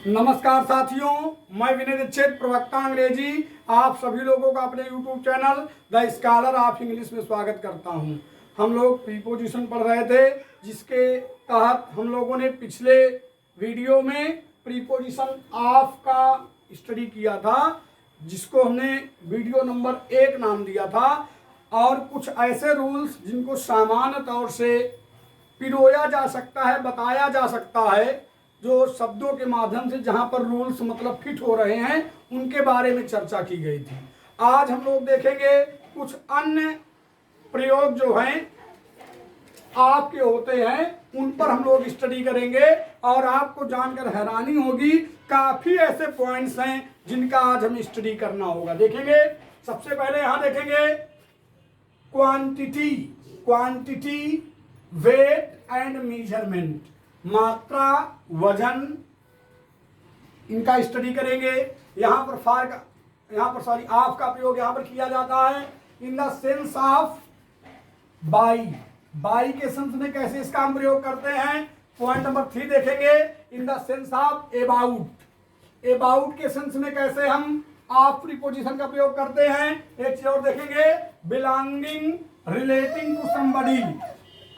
नमस्कार साथियों, मैं विनय दीक्षित, प्रवक्ता अंग्रेजी, आप सभी लोगों का अपने YouTube channel the scholar of English में स्वागत करता हूं। हम लोग प्रीपोजिशन पढ़ रहे थे, जिसके तहत हम लोगों ने पिछले वीडियो में प्रीपोजिशन ऑफ का स्टडी किया था, जिसको हमने वीडियो नंबर 1 नाम दिया था। और कुछ ऐसे रूल्स जिनको सामान्य तौर से पिरोया जा सकता है, बताया जा सकता है, जो शब्दों के माध्यम से जहां पर रूल्स मतलब फिट हो रहे हैं, उनके बारे में चर्चा की गई थी। आज हम लोग देखेंगे कुछ अन्य प्रयोग जो हैं आपके होते हैं, उन पर हम लोग स्टडी करेंगे और आपको जानकर हैरानी होगी, काफी ऐसे पॉइंट्स हैं जिनका आज हमें स्टडी करना होगा। देखेंगे, सबसे पहले यहां देखेंगे क्वांटिटी, वेट एंड मेजरमेंट, मात्रा, वजन, इनका स्टडी करेंगे। यहाँ पर ऑफ का प्रयोग यहाँ पर किया जाता है in the sense of by के सेंस में कैसे इसका हम प्रयोग करते हैं। पॉइंट नंबर 3 देखेंगे, in the sense of about के सेंस में कैसे हम ऑफ प्रीपोजिशन का प्रयोग करते हैं। एक चीज और देखेंगे, बिलोंगिंग, रिलेटिंग टू समबडी,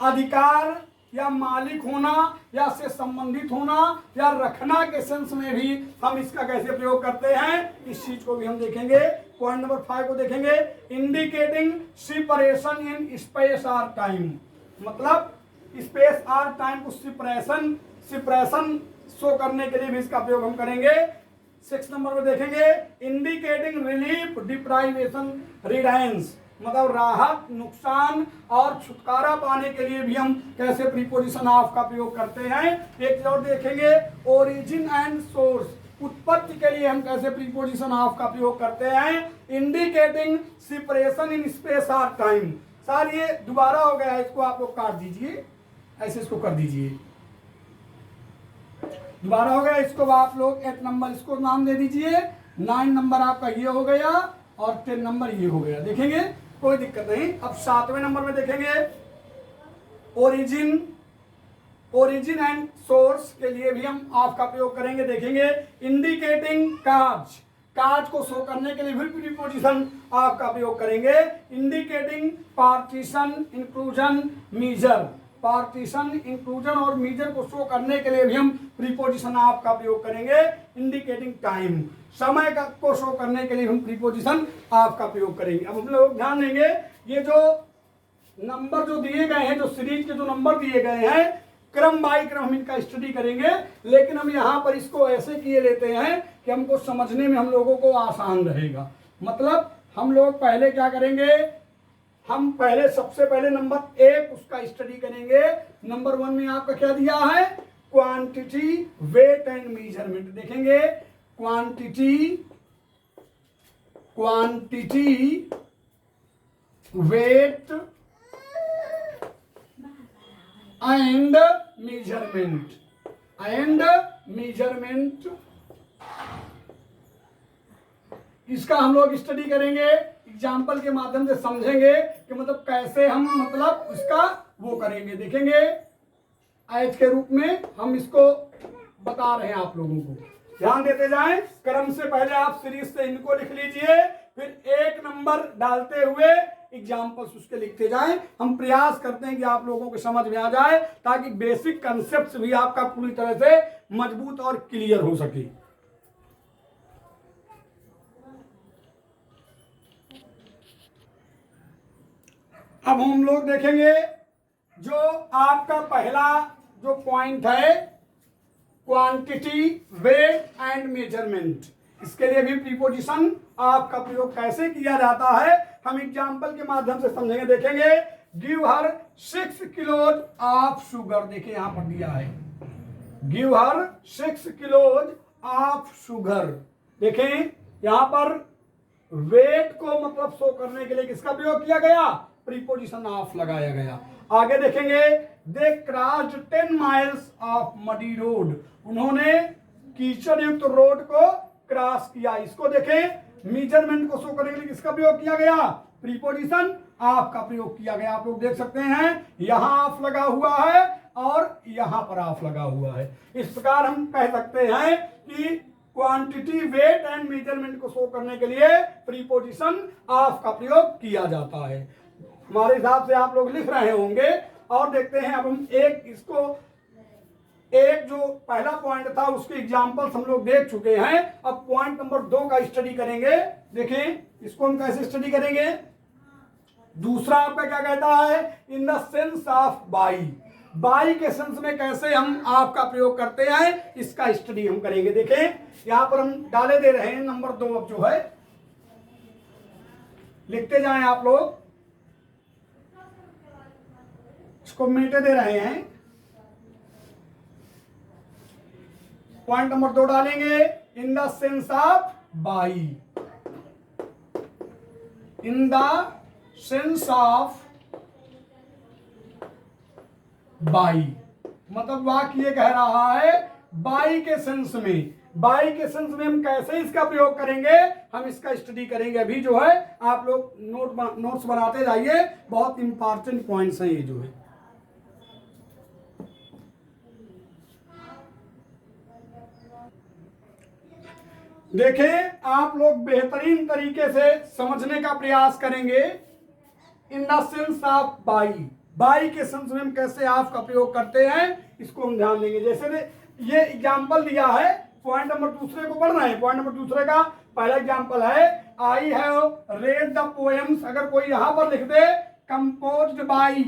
अधिकार या मालिक होना या से संबंधित होना या रखना के सेंस में भी हम इसका कैसे प्रयोग करते हैं, इस चीज को भी हम देखेंगे। पॉइंट नंबर 5 को देखेंगे, इंडिकेटिंग सेपरेशन इन स्पेस और टाइम, मतलब स्पेस और टाइम को सेपरेशन शो करने के लिए भी इसका प्रयोग हम करेंगे। 6 नंबर में देखेंगे, इंडिकेटिंग रिलीफ, डिप्राइवेशन, रिडायंस, मतलब राहत, नुकसान और छुटकारा पाने के लिए भी हम कैसे प्रीपोजिशन ऑफ का प्रयोग करते हैं। एक और देखेंगे, ओरिजिन एंड सोर्स, उत्पत्ति के लिए हम कैसे प्रीपोजिशन ऑफ का प्रयोग करते हैं। इंडिकेटिंग सेपरेशन इन स्पेस और टाइम। सर ये दोबारा हो गया है, इसको आप लोग काट दीजिए, ऐसे इसको कर दीजिए, दोबारा हो गया। इसको आप लोग 8 नंबर इसको नाम दे दीजिए, 9 नंबर आपका ये हो गया और 10 नंबर ये हो गया। देखेंगे, कोई दिक्कत नहीं। अब 7वें नंबर में देखेंगे, ओरिजिन एंड सोर्स के लिए भी हम ऑफ का प्रयोग करेंगे। देखेंगे, इंडिकेटिंग काज को शो करने के लिए भी प्रीपोजिशन ऑफ का प्रयोग करेंगे। Indicating partition, inclusion, measure, partition, inclusion और मीजर को शो करने के लिए भी हम प्रीपोजिशन ऑफ का प्रयोग करेंगे। इंडिकेटिंग टाइम, समय का को शो करने के लिए हम प्रीपोजिशन ऑफ का प्रयोग करेंगे। अब हम लोग ध्यान देंगे, ये जो नंबर जो दिए गए हैं, जो सीरीज के जो नंबर दिए गए हैं, क्रम बाय क्रम हम इनका स्टडी करेंगे। लेकिन हम यहाँ पर इसको ऐसे किए लेते हैं कि हमको समझने में हम लोगों को आसान रहेगा। मतलब हम लोग पहले क्या करेंगे, हम पहले सबसे पहले नंबर 1 उसका स्टडी करेंगे। नंबर 1 में आपका क्या दिया है, क्वांटिटी, वेट एंड मेजरमेंट। देखेंगे, क्वांटिटी, वेट एंड मेजरमेंट, इसका हम लोग स्टडी करेंगे। एग्जाम्पल के माध्यम से समझेंगे कि मतलब कैसे हम मतलब उसका वो करेंगे। देखेंगे, आज के रूप में हम इसको बता रहे हैं आप लोगों को, ध्यान देते जाएं। क्रम से पहले आप सीरीज से इनको लिख लीजिए, फिर 1 नंबर डालते हुए एग्जाम्पल्स उसके लिखते जाएं। हम प्रयास करते हैं कि आप लोगों को समझ में आ जाए, ताकि बेसिक कंसेप्ट भी आपका पूरी तरह से मजबूत और क्लियर हो सके। अब हम लोग देखेंगे, जो आपका पहला जो पॉइंट है, क्वांटिटी, वेट एंड मेजरमेंट, इसके लिए भी प्रीपोजिशन ऑफ का प्रयोग कैसे किया जाता है हम एग्जाम्पल के माध्यम से समझेंगे। देखेंगे, give her 6 kilos of sugar. देखिए यहां पर दिया है, give her 6 kilos of sugar. देखें, यहां पर वेट को मतलब शो करने के लिए किसका प्रयोग किया गया, प्रीपोजिशन ऑफ लगाया गया। आगे देखेंगे, they crossed 10 miles of muddy road, उन्होंने कीचड़ युक्त रोड को क्रॉस किया। इसको देखें, मेजरमेंट को शो करने के लिए किसका प्रयोग किया गया, प्रीपोजिशन ऑफ का प्रयोग किया गया। आप लोग देख सकते हैं, यहां ऑफ लगा हुआ है और यहाँ पर ऑफ लगा हुआ है। इस प्रकार हम कह सकते हैं कि क्वांटिटी, वेट एंड मेजरमेंट को शो करने के लिए प्रीपोजिशन ऑफ का प्रयोग किया जाता है। हमारे हिसाब से आप लोग लिख रहे होंगे और देखते हैं। अब हम एक जो पहला पॉइंट था उसके एग्जांपल्स हम लोग देख चुके हैं। अब पॉइंट नंबर 2 का स्टडी करेंगे। देखें इसको हम कैसे स्टडी करेंगे। दूसरा आपका क्या कहता है, in the sense of by, by के सेंस में कैसे हम आपका प्रयोग करते हैं, इसका स्टडी हम करेंगे। देखें यहां पर हम डाले दे रहे हैं नंबर 2। अब जो है लिखते जाएं आप लोग, इसको मिटे दे रहे हैं। पॉइंट नंबर 2 डालेंगे, in the sense of by, in the sense of by, मतलब वाक्य ये कह रहा है बाई के सेंस में। बाई के सेंस में हम कैसे इसका प्रयोग करेंगे, हम इसका स्टडी करेंगे। अभी जो है आप लोग नोट्स बनाते जाइए, बहुत इंपॉर्टेंट पॉइंट्स हैं ये जो है। देखें आप लोग बेहतरीन तरीके से समझने का प्रयास करेंगे। In the sense of by, by के सेंस में हम कैसे ऑफ का प्रयोग करते हैं इसको हम ध्यान देंगे। जैसे ये एग्जाम्पल दिया है, पॉइंट नंबर 2 को पढ़ रहे हैं। पॉइंट नंबर 2 का पहला एग्जाम्पल है, I have read the poems. अगर कोई यहां पर लिख दे कंपोज्ड बाई,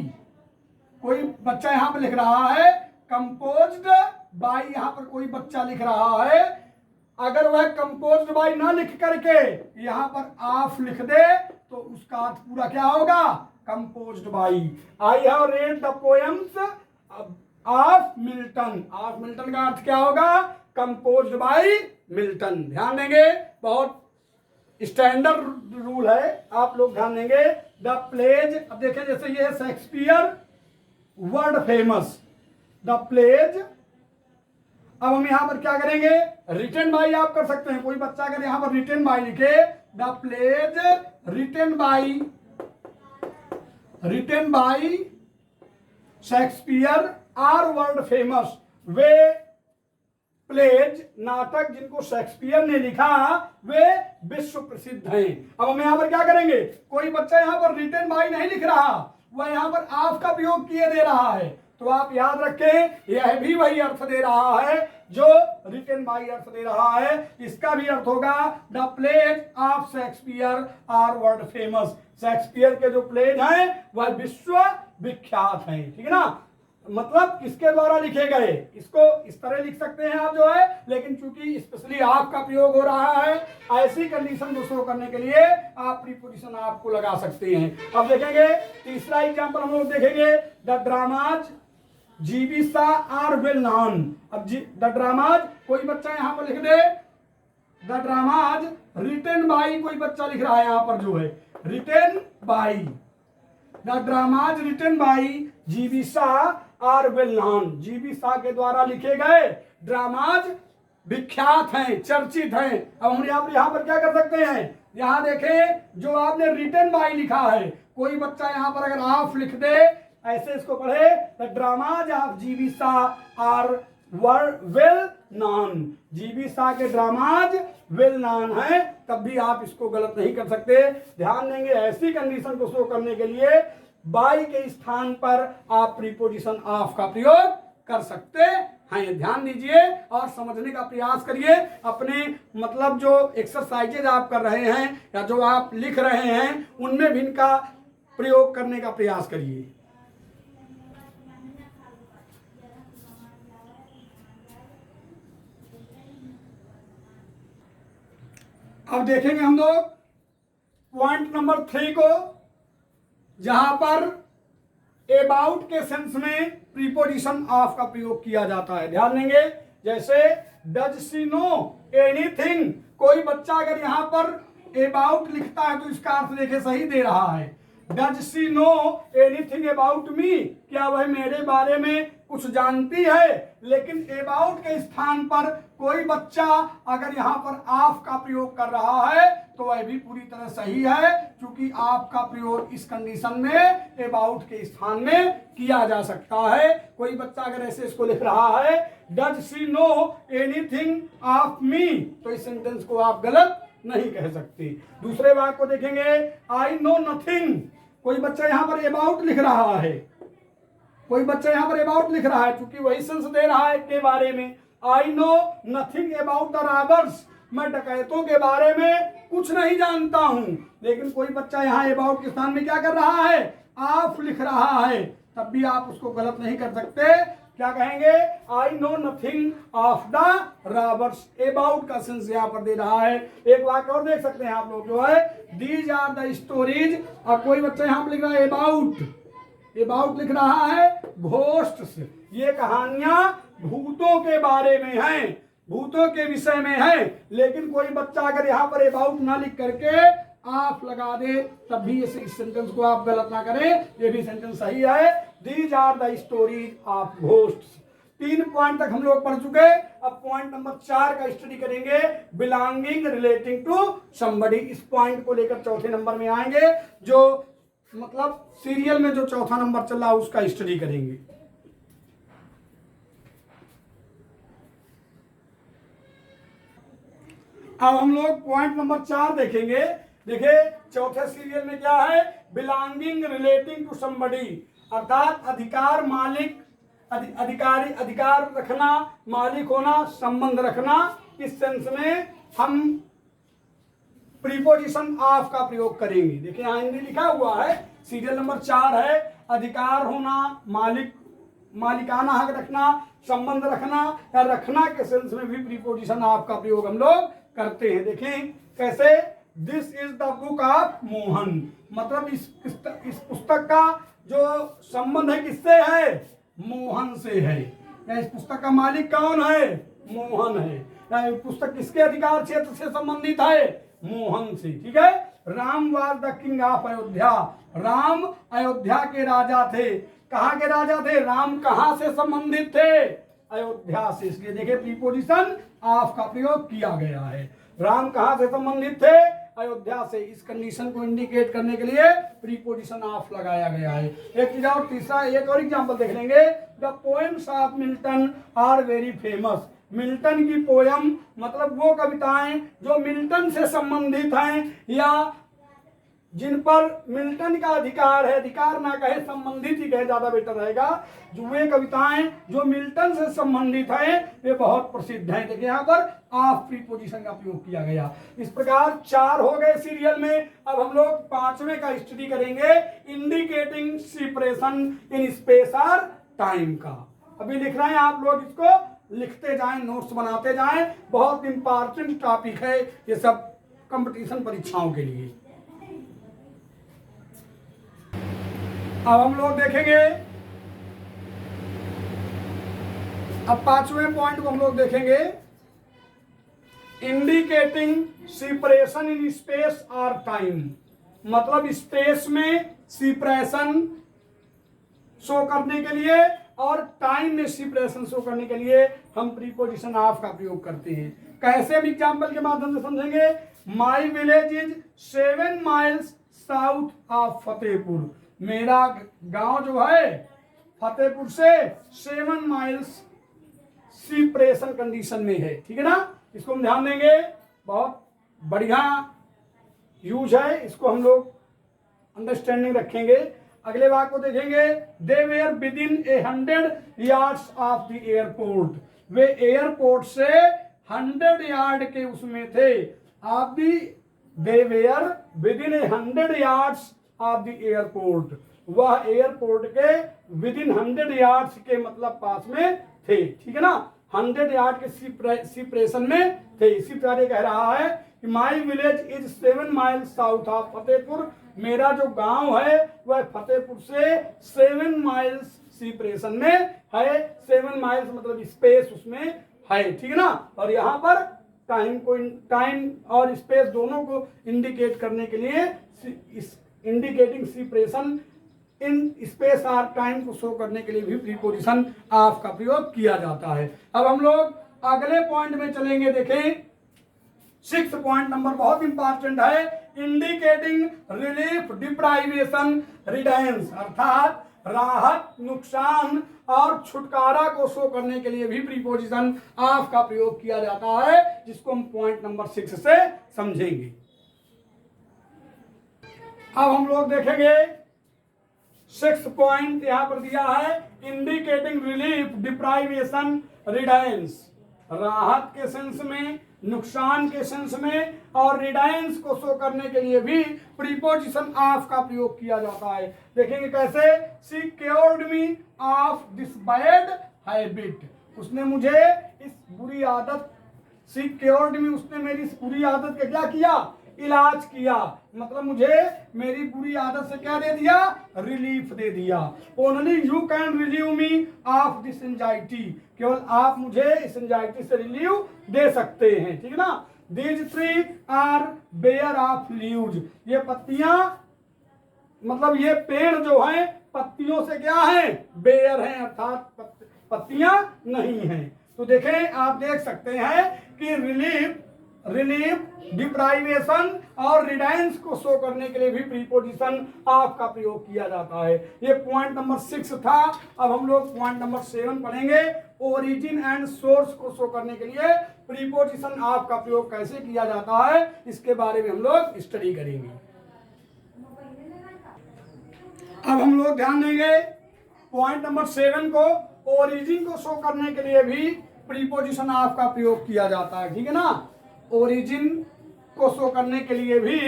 कोई बच्चा यहां पर लिख रहा है कंपोज्ड बाई, यहां पर कोई बच्चा लिख रहा है, अगर वह कंपोज्ड बाई ना लिख करके यहां पर ऑफ लिख दे तो उसका अर्थ पूरा क्या होगा, composed by. I have read the poems of Milton, of Milton का अर्थ क्या होगा, कंपोज्ड बाई मिल्टन। ध्यान देंगे, बहुत स्टैंडर्ड रूल है, आप लोग ध्यान देंगे। द प्लेज, अब देखें जैसे ये है Shakespeare world famous, the plays. अब हम यहां पर क्या करेंगे, रिटन बाई आप कर सकते हैं। कोई बच्चा अगर यहां पर रिटन बाई लिखे, the plays written by Shakespeare are world famous. वे प्लेज, नाटक जिनको शेक्सपियर ने लिखा, वे विश्व प्रसिद्ध हैं। अब हम यहां पर क्या करेंगे, कोई बच्चा यहां पर रिटन बाई नहीं लिख रहा, वह यहां पर ऑफ का प्रयोग किए दे रहा है, तो आप याद रखें यह भी वही अर्थ दे रहा है जो रिटन बाई अर्थ दे रहा है। इसका भी अर्थ होगा the plays of Shakespeare are world famous. Shakespeare के जो प्लेज हैं वह विश्व विख्यात हैं, ठीक है ना। मतलब किसके द्वारा लिखे गए, इसको इस तरह लिख सकते हैं आप जो है, लेकिन चूंकि स्पेशली आप का प्रयोग हो रहा है, ऐसी कंडीशन को शो करने के लिए आप प्रीपोजिशन आपको लगा सकते हैं। अब देखेंगे तीसरा एग्जांपल हम लोग देखेंगे, the dramas GB Shaw are well known. अब द ड्रामाज, कोई बच्चा यहां पर लिख दे द ड्रामाज रिटन बाई, कोई बच्चा लिख रहा है यहां पर जो है written by, the dramas written by GB Shaw are well known. GB Shaw के द्वारा लिखे गए ड्रामाज विख्यात हैं, चर्चित हैं। अब हम यहां पर क्या कर सकते हैं, यहां देखें जो आपने रिटन बाई लिखा है, कोई बच्चा यहां पर अगर ऑफ लिख दे, ऐसे इसको पढ़े, the dramas of GB Shaw are well known. GB Shaw के ड्रामाज वेल नॉन है, तब भी आप इसको गलत नहीं कर सकते। ध्यान देंगे, ऐसी कंडीशन को शो करने के लिए बाई के स्थान पर आप प्रीपोजिशन ऑफ का प्रयोग कर सकते हैं। ध्यान दीजिए और समझने का प्रयास करिए। अपने मतलब जो एक्सरसाइजेज आप कर रहे हैं या जो आप लिख रहे हैं, उनमें भी इनका प्रयोग करने का प्रयास करिए। अब देखेंगे हम लोग पॉइंट नंबर 3 को, जहां पर अबाउट के सेंस में प्रीपोजिशन ऑफ का प्रयोग किया जाता है। ध्यान देंगे, जैसे डज शी नो एनीथिंग, कोई बच्चा अगर यहां पर अबाउट लिखता है तो इसका अर्थ देखे सही दे रहा है, does she know anything about me, क्या वह मेरे बारे में कुछ जानती है, लेकिन अबाउट के स्थान पर कोई बच्चा अगर यहाँ पर ऑफ का प्रयोग कर रहा है तो वह भी पूरी तरह सही है, क्योंकि ऑफ का प्रयोग इस कंडीशन में अबाउट के स्थान में किया जा सकता है। कोई बच्चा अगर ऐसे इसको लिख रहा है does she know anything of me, तो इस सेंटेंस को आप गलत नहीं कह सकते। दूसरे वाक्य को देखेंगे, आई नो नथिंग। कोई बच्चा यहाँ पर अबाउट लिख रहा है, कोई बच्चा यहाँ पर अबाउट लिख रहा है, क्योंकि वही सेंस दे रहा है के बारे में। I know nothing about the robbers, मैं डकैतों के बारे में कुछ नहीं जानता हूं। लेकिन कोई बच्चा यहाँ अबाउट के स्थान में क्या कर रहा है, ऑफ लिख रहा है, तब भी आप उसको गलत नहीं कर सकते। क्या कहेंगे, I know nothing of the robbers. About का सेंस यहाँ पर दे रहा है। एक वाक्य और देख सकते हैं आप लोग, जो है दीज आर द स्टोरीज। और कोई बच्चा यहाँ पर लिख रहा है अबाउट, अबाउट लिख रहा है घोस्ट्स। ये कहानियां भूतों के बारे में हैं, भूतों के विषय में है। लेकिन कोई बच्चा अगर यहाँ पर अबाउट ना लिख करके आप लगा दे, तब भी इस सेंटेंस को आप गलत ना करें, ये भी सेंटेंस सही है। These are the stories of ghosts. 3 point तक हम लोग पढ़ चुके। अब पॉइंट नंबर 4 का स्टडी करेंगे, बिलोंगिंग रिलेटिंग टू समबडी। इस पॉइंट को लेकर चौथे नंबर में आएंगे, जो मतलब सीरियल में जो चौथा नंबर चल रहा है उसका स्टडी करेंगे। अब हम लोग पॉइंट नंबर 4 देखेंगे। देखिए चौथे सीरियल में क्या है, बिलोंगिंग रिलेटिंग टू समबडी, अर्थात अधिकार, मालिक, अधिकारी, अधिकार रखना, मालिक होना, संबंध रखना। इस सेंस में हम प्रीपोजिशन ऑफ का प्रयोग करेंगे। देखिए यहाँ हिंदी लिखा हुआ है, सीरियल नंबर 4 है, अधिकार होना, मालिक, मालिकाना हक रखना, संबंध रखना या रखना के सेंस में भी प्रीपोजिशन ऑफ का प्रयोग हम लोग करते हैं। देखें कैसे, this is the book of Mohan, मतलब इस पुस्तक का जो संबंध है किससे है, मोहन से है। या इस पुस्तक का मालिक कौन है, मोहन है। या पुस्तक किसके अधिकार क्षेत्र से संबंधित है, मोहन से। ठीक है। Ram was the king of Ayodhya, Ram Ayodhya के राजा थे। कहाँ के राजा थे, राम कहाँ से संबंधित थे, अयोध्या से। इसलिए देखिए प्रीपोजिशन ऑफ का प्रयोग किया गया है। राम कहाँ से संबंधित थे, अयोध्या से। इस कंडीशन को इंडिकेट करने के लिए प्रीपोजिशन ऑफ लगाया गया है। एक चीज और, तीसरा एक और एग्जांपल देख लेंगे। The poems of Milton are very famous. Milton की पोयम मतलब वो कविताएं जो मिल्टन से संबंधित हैं या जिन पर मिल्टन का अधिकार है, अधिकार ना कहे संबंधित ही कहे ज्यादा बेटर रहेगा, जो वे कविताएं जो मिल्टन से संबंधित हैं वे बहुत प्रसिद्ध हैं। देखिए यहाँ पर ऑफ प्रीपोजिशन का प्रयोग किया गया। इस प्रकार 4 हो गए सीरियल में। अब हम लोग 5वें का स्टडी करेंगे, इंडिकेटिंग सेपरेशन इन स्पेस और टाइम का। अभी लिख रहे हैं आप लोग, इसको लिखते जाएं, नोट्स बनाते जाएं। बहुत इंपॉर्टेंट टॉपिक है ये सब कंपटीशन परीक्षाओं के लिए। अब हम लोग देखेंगे, अब 5वें पॉइंट को हम लोग देखेंगे, इंडिकेटिंग सेपरेशन इन स्पेस और टाइम। मतलब स्पेस में सेपरेशन शो करने के लिए और टाइम में सेपरेशन शो करने के लिए हम प्रीपोजिशन ऑफ का प्रयोग करते हैं। कैसे हम एग्जाम्पल के माध्यम से समझेंगे। My village is 7 miles south of Fatehpur. मेरा गांव जो है फतेहपुर से 7 माइल्स सेपरेशन कंडीशन में है। ठीक है ना, इसको हम ध्यान देंगे, बहुत बढ़िया यूज है, इसको हम लोग अंडरस्टैंडिंग रखेंगे। अगले वाक्य को देखेंगे, they were within 100 yards of the airport. वे एयरपोर्ट से 100 यार्ड के उसमें थे। आप दी they were within 100 yards of the airport. वह एयरपोर्ट के विद इन 100 यार्ड्स के मतलब पास में थे। ठीक है ना, 100 यार्ड के सेपरेशन में थे। इसी तरह ये कह रहा है कि my village is 7 miles south of Fatehpur. मेरा जो गांव है वह फतेहपुर से 7 माइल्स सेपरेशन में है। 7 माइल्स मतलब स्पेस उसमें है। ठीक है ना, और यहाँ पर टाइम और स्पेस दोनों को इंडिकेट करने के लिए इस इंडिकेटिंग सेपरेशन इन स्पेस और टाइम को शो करने के लिए भी प्रीपोजिशन ऑफ का प्रयोग किया जाता है। अब हम लोग अगले पॉइंट में चलेंगे। देखें 6 पॉइंट नंबर बहुत इंपॉर्टेंट है, इंडिकेटिंग रिलीफ, डिप्राइवेशन, रिडेंस, अर्थात राहत, नुकसान और छुटकारा को शो करने के लिए भी प्रीपोजिशन ऑफ का प्रयोग किया जाता है, जिसको हम पॉइंट नंबर 6 से समझेंगे। अब हम लोग देखेंगे 6 पॉइंट यहां पर दिया है, इंडिकेटिंग रिलीफ, डिप्राइवेशन, रिडेंस, राहत के सेंस में, नुकसान के सेंस में और रिडेंस को शो करने के लिए भी प्रीपोजिशन ऑफ का प्रयोग किया जाता है। देखेंगे कैसे, she cured me of this bad habit, उसने मुझे इस बुरी आदत, शी क्योर्ड मी, उसने मेरी इस बुरी आदत का क्या किया, इलाज किया, मतलब मुझे मेरी बुरी आदत से क्या दे दिया, रिलीफ दे दिया। Only you can relieve me of this anxiety, केवल आप मुझे इस एंजाइटी से रिलीव दे सकते हैं, ठीक है ना। These tree are bare of leaves, ये पत्तियां, मतलब ये पेड़ जो हैं पत्तियों से क्या है, बेयर हैं, अर्थात पत्तियां नहीं हैं। तो देखें, आप देख सकते हैं कि रिलीफ, डिप्राइवेशन और रिडेंस को शो करने के लिए भी प्रीपोजिशन ऑफ का प्रयोग किया जाता है। ये पॉइंट नंबर 6 था। अब हम लोग पॉइंट नंबर 7 पढ़ेंगे, ओरिजिन एंड सोर्स को शो करने के लिए प्रीपोजिशन ऑफ का प्रयोग कैसे किया जाता है, इसके बारे में हम लोग स्टडी करेंगे। अब हम लोग ध्यान देंगे पॉइंट नंबर 7 को, ओरिजिन को शो करने के लिए भी प्रीपोजिशन ऑफ का प्रयोग किया जाता है, ठीक है ना। ओरिजिन को शो करने के लिए भी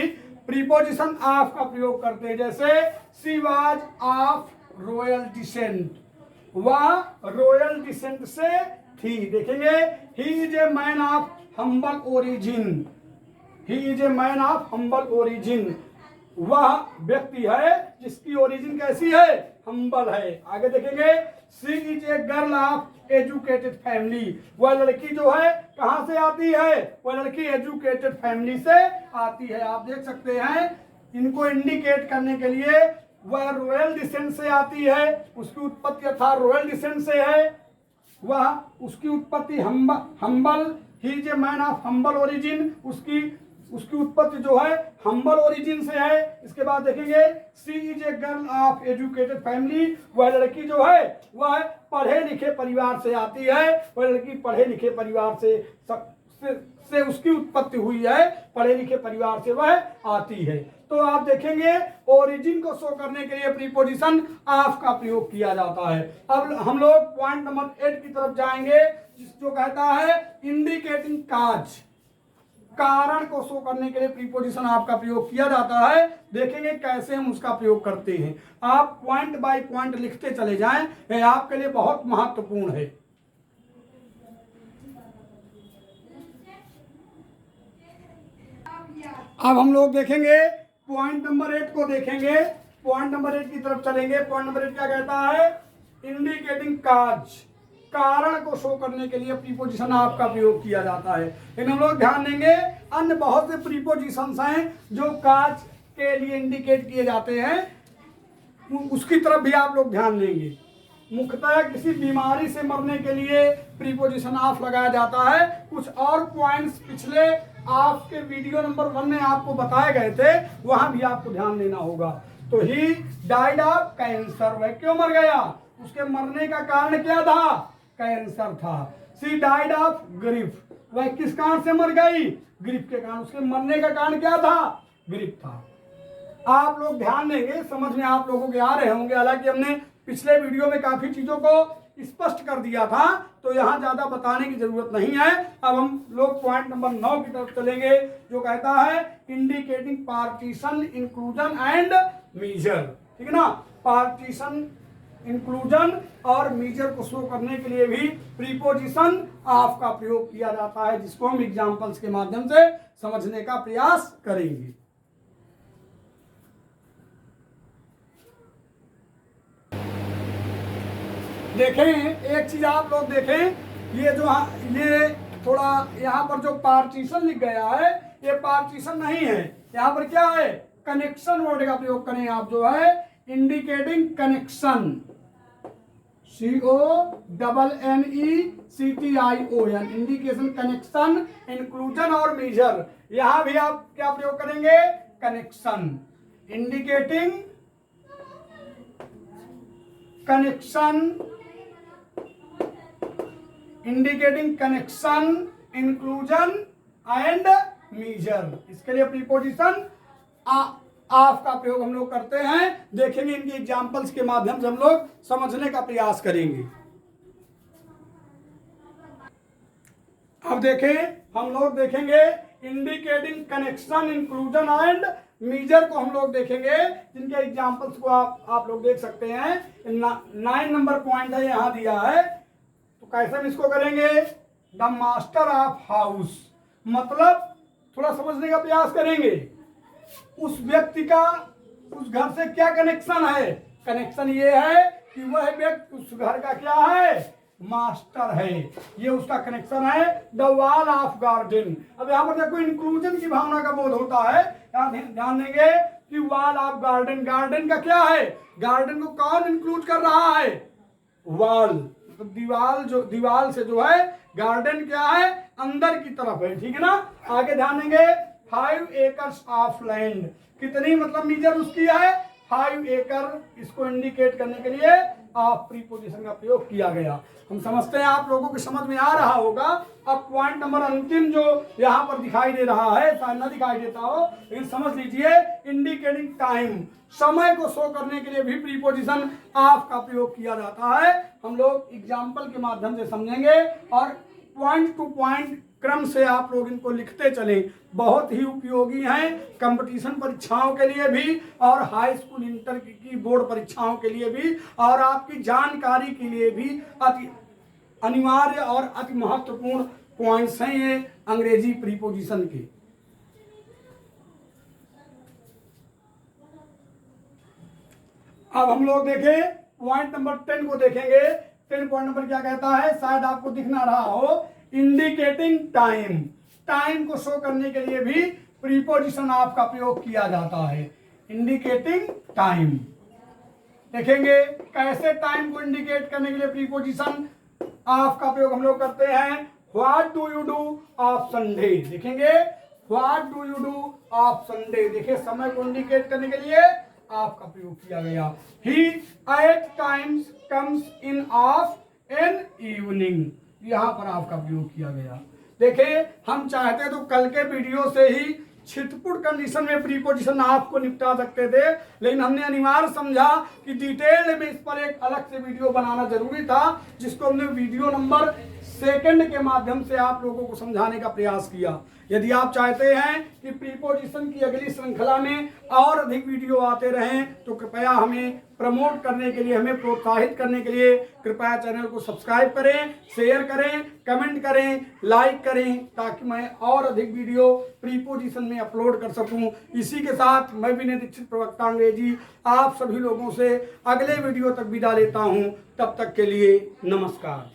प्रीपोजिशन ऑफ का प्रयोग करते हैं। जैसे she was of royal descent, वह रॉयल डिसेंट से थी। देखेंगे, he is a man of humble origin, he is a man of humble origin, वह व्यक्ति है जिसकी ओरिजिन कैसी है, हम्बल है। आगे देखेंगे, she is a girl of educated family, वह लड़की जो है कहां से आती है, वह लड़की एजुकेटेड फैमिली से आती है। आप देख सकते हैं, इनको इंडिकेट करने के लिए वह रॉयल डिसेंट से आती है, उसकी उत्पत्ति अर्थात रॉयल डिसेंट से है, वह उसकी उत्पत्ति humble, he is a man of humble origin, उसकी उत्पत्ति जो है हम्बल ओरिजिन से है। इसके बाद देखेंगे, she is a girl of educated family, वह लड़की जो है वह पढ़े लिखे परिवार से आती है, वह लड़की पढ़े लिखे परिवार से उसकी उत्पत्ति हुई है, पढ़े लिखे परिवार से वह आती है। तो आप देखेंगे, ओरिजिन को शो करने के लिए प्रीपोजिशन ऑफ का प्रयोग किया जाता है। अब हम लोग पॉइंट नंबर 8 की तरफ जाएंगे, जो कहता है इंडिकेटिंग काज, कारण को शो करने के लिए प्रीपोजिशन ऑफ का प्रयोग किया जाता है। देखेंगे कैसे हम उसका प्रयोग करते हैं। आप पॉइंट बाय पॉइंट लिखते चले जाएं, यह आपके लिए बहुत महत्वपूर्ण है। अब हम लोग देखेंगे पॉइंट नंबर 8 को देखेंगे, पॉइंट नंबर 8 की तरफ चलेंगे। पॉइंट नंबर 8 क्या कहता है, इंडिकेटिंग काज, कारण को शो करने के लिए प्रीपोजिशन ऑफ का प्रयोग किया जाता है। लेकिन हम लोग ध्यान देंगे, अन्य बहुत से प्रीपोजिशंस हैं जो काज के लिए इंडिकेट किए जाते हैं, उसकी तरफ भी आप लोग ध्यान देंगे। मुख्यतः किसी बीमारी से मरने के लिए प्रीपोजिशन ऑफ लगाया जाता है। कुछ और पॉइंट्स पिछले आपके वीडियो नंबर 1 में आपको बताए गए थे, वहां भी आपको ध्यान देना होगा। तो ही डाइड ऑफ कैंसर, वह क्यों मर गया, उसके मरने का कारण क्या था, कैंसर था। शी डाइड ऑफ ग्रीफ, वह किस कारण से मर गई, ग्रीफ के कारण, उसके मरने का कारण क्या था, ग्रीफ था। आप लोग ध्यान देंगे, समझ में आप लोगों के आ रहे होंगे। हालांकि हमने पिछले वीडियो में काफी चीजों को स्पष्ट कर दिया था, तो यहाँ ज्यादा बताने की जरूरत नहीं है। अब हम लोग पॉइंट नंबर 9 की तरफ चलेंगे, जो कहता है indicating partition, inclusion and measure, ठीक है ना। पार्टीशन, इंक्लूजन और मीजर को शो करने के लिए भी प्रीपोजिशन ऑफ का प्रयोग किया जाता है, जिसको हम एग्जांपल्स के माध्यम से समझने का प्रयास करेंगे। देखें, एक चीज आप लोग देखें, ये थोड़ा यहाँ पर जो पार्टीशन लिख गया है, ये पार्टीशन नहीं है, यहाँ पर क्या है, कनेक्शन वर्ड का प्रयोग करें आप, जो है indicating connection, CONNECTION, indication, connection, inclusion और मेजर। यहां भी आप क्या प्रयोग करेंगे? Connection, indicating connection, indicating connection, inclusion and measure. इसके लिए प्रीपोजिशन ऑफ का प्रयोग हम लोग करते हैं। देखेंगे इनके एग्जांपल्स के माध्यम से हम लोग समझने का प्रयास करेंगे। अब देखें, हम लोग देखेंगे indicating connection, inclusion and measure को हम लोग देखेंगे, जिनके एग्जांपल्स को आप लोग देख सकते हैं। 9 नंबर पॉइंट है यहां दिया है, तो कैसे हम इसको करेंगे? द मास्टर ऑफ हाउस, मतलब थोड़ा समझने का प्रयास करेंगे। उस व्यक्ति का उस घर से क्या कनेक्शन है? कनेक्शन ये है कि वह व्यक्ति उस घर का क्या है? मास्टर है, ये उसका कनेक्शन है। द वॉल ऑफ गार्डन, अब यहाँ पर देखो इंक्लूजन की भावना का बोध होता है। यहाँ ध्यान देंगे कि वॉल ऑफ गार्डन, गार्डन का क्या है? गार्डन को कौन इंक्लूड कर रहा है? वॉल, तो दीवाल से जो है गार्डन क्या है? अंदर की तरफ है, ठीक है ना। आगे ध्यान देंगे 5 एकर्स ऑफ लैंड, कितनी मतलब मीटर उसकी है? 5 एकड़। इसको इंडिकेट करने के लिए ऑफ प्रीपोजिशन का प्रयोग किया गया। हम समझते हैं आप लोगों को समझ में आ रहा होगा। अब पॉइंट नंबर अंतिम जो यहाँ पर दिखाई दे रहा है, शायद न दिखाई देता हो लेकिन समझ लीजिए, इंडिकेटिंग टाइम, समय को शो करने के लिए भी प्रीपोजिशन ऑफ का प्रयोग किया जाता है। हम लोग एग्जाम्पल के माध्यम से समझेंगे और पॉइंट टू पॉइंट क्रम से आप लोग इनको लिखते चले। बहुत ही उपयोगी हैं कंपटीशन परीक्षाओं के लिए भी और हाई स्कूल इंटर की बोर्ड परीक्षाओं के लिए भी, और आपकी जानकारी के लिए भी अति अनिवार्य और अति महत्वपूर्ण पॉइंट्स हैं ये अंग्रेजी प्रीपोजिशन के। अब हम लोग देखें पॉइंट नंबर 10 को देखेंगे। 10 पॉइंट नंबर क्या कहता है? शायद आपको दिख ना रहा हो। इंडिकेटिंग टाइम, टाइम को शो करने के लिए भी प्रीपोजिशन ऑफ का प्रयोग किया जाता है। इंडिकेटिंग टाइम, देखेंगे कैसे टाइम को इंडिकेट करने के लिए प्रीपोजिशन ऑफ का प्रयोग हम लोग करते हैं। What do you do of Sunday, देखेंगे what do you do of Sunday, देखिए समय को इंडिकेट करने के लिए ऑफ का प्रयोग किया गया। He at times comes in of an evening, यहां पर आपका प्रयोग किया गया। देखिए हम चाहते तो कल के वीडियो से ही छिटपुट कंडीशन में प्रीपोजिशन ऑफ को निपटा सकते थे, लेकिन हमने अनिवार्य समझा कि डिटेल में इस पर एक अलग से वीडियो बनाना जरूरी था, जिसको हमने वीडियो नंबर 2 के माध्यम से आप लोगों को समझाने का प्रयास किया। यदि आप चाहते हैं कि प्रीपोजिशन की अगली श्रृंखला में और अधिक वीडियो आते रहें, तो कृपया हमें प्रमोट करने के लिए, हमें प्रोत्साहित करने के लिए कृपया चैनल को सब्सक्राइब करें, शेयर करें, कमेंट करें, लाइक करें, ताकि मैं और अधिक वीडियो प्रीपोजिशन में अपलोड कर सकूं। इसी के साथ मैं विनय दीक्षित, प्रवक्ता अंग्रेजी, आप सभी लोगों से अगले वीडियो तक विदा लेता हूं। तब तक के लिए नमस्कार।